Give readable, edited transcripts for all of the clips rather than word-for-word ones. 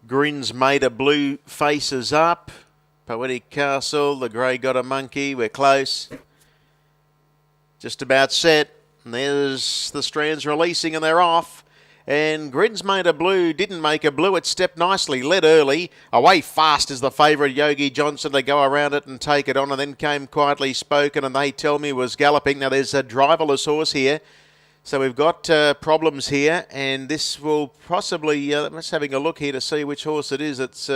Grins made a blue, faces up. Poetic Castle, the grey got a monkey, we're close. Just about set. And there's the strands releasing and they're off. And Grins made a blue, didn't make a blue. It stepped nicely, led early. Away fast is the favourite, Yogi Johnson, to go around it and take it on. And then came Quietly Spoken, and They Tell Me was galloping. Now there's a driverless horse here. So we've got problems here. And this will possibly, I'm just having a look here to see which horse it is. It's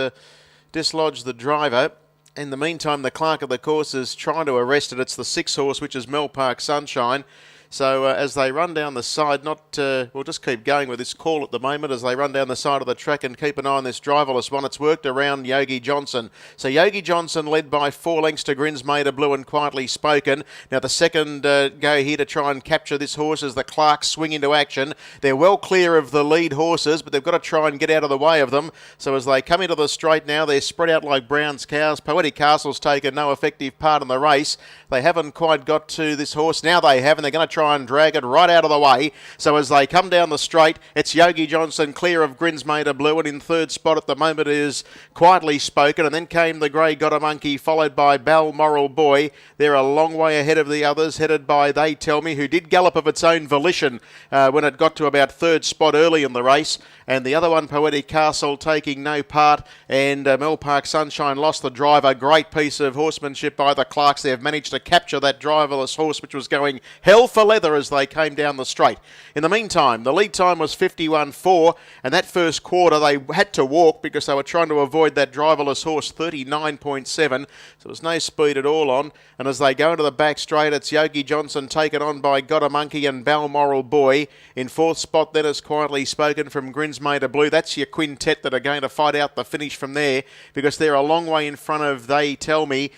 dislodged the driver. In the meantime, the clerk of the course is trying to arrest it. It's the 6 horse, which is Mel Park Sunshine. So as they run down the side, we'll just keep going with this call at the moment as they run down the side of the track and keep an eye on this driverless one. It's worked around Yogi Johnson. So Yogi Johnson led by 4 lengths to Grins Made a Blue and Quietly Spoken. Now the second go here to try and capture this horse as the Clarks swing into action. They're well clear of the lead horses, but they've got to try and get out of the way of them. So as they come into the straight now, they're spread out like Brown's cows. Poetic Castle's taken no effective part in the race. They haven't quite got to this horse. Now they have, and they're going to try and drag it right out of the way. So as they come down the straight, it's Yogi Johnson clear of Grins Made a Blue, and in third spot at the moment is Quietly Spoken, and then came the grey Got a Monkey, followed by Balmoral Boy. They're a long way ahead of the others, headed by They Tell Me, who did gallop of its own volition when it got to about third spot early in the race. And the other one, Poetic Castle, taking no part, and Mel Park Sunshine lost the driver. Great piece of horsemanship by the Clarks. They have managed to capture that driverless horse, which was going hell for leather as they came down the straight. In the meantime, the lead time was 51.4, and that first quarter they had to walk because they were trying to avoid that driverless horse, 39.7. So there's no speed at all on. And as they go into the back straight, it's Yogi Johnson taken on by Got a Monkey and Balmoral Boy. In fourth spot, then is Quietly Spoken from Grins Made a Blue. That's your quintet that are going to fight out the finish from there because they're a long way in front of They Tell Me.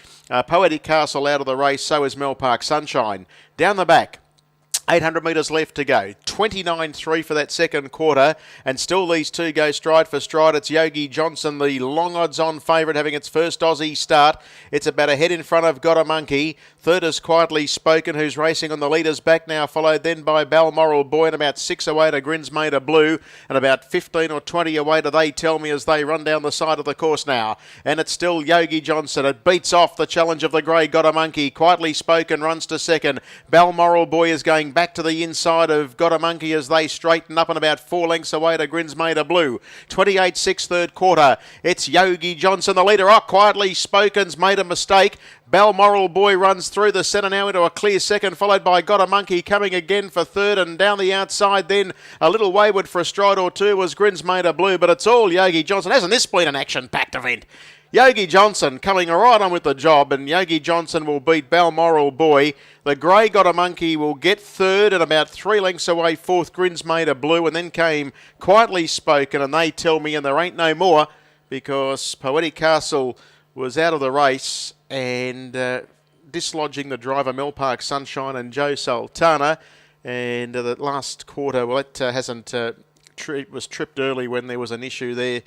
Poetic Castle out of the race, so is Mel Park Sunshine. Down the back, 800 metres left to go. 29.3 for that second quarter, and still these two go stride for stride. It's Yogi Johnson, the long odds-on favourite, having its first Aussie start. It's about a head in front of Got a Monkey. Third is Quietly Spoken, who's racing on the leader's back now, followed then by Balmoral Boy, and about 6 away to Grins Made a Blue, and about 15 or 20 away to They Tell Me as they run down the side of the course now. And it's still Yogi Johnson. It beats off the challenge of the grey Got a Monkey. Quietly Spoken runs to second. Balmoral Boy is going back to the inside of Got a Monkey as they straighten up, and about 4 lengths away to Grins Made a Blue. 28.6 third quarter. It's Yogi Johnson, the leader. Quietly Spoken's made a mistake. Balmoral Boy runs through the centre now into a clear second, followed by Got a Monkey coming again for third, and down the outside then a little wayward for a stride or two was Grins Made a Blue, but it's all Yogi Johnson. Hasn't this been an action-packed event? Yogi Johnson coming right on with the job, and Yogi Johnson will beat Balmoral Boy. The grey Got a Monkey will get third, and about 3 lengths away fourth Grins Made a Blue, and then came Quietly Spoken, and They Tell Me, and there ain't no more because Poetic Castle was out of the race and dislodging the driver Mel Park Sunshine and Joe Sultana. And the last quarter, well, it hasn't. It was tripped early when there was an issue there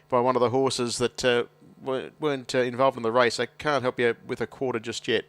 by one of the horses that weren't involved in the race. I can't help you with a quarter just yet.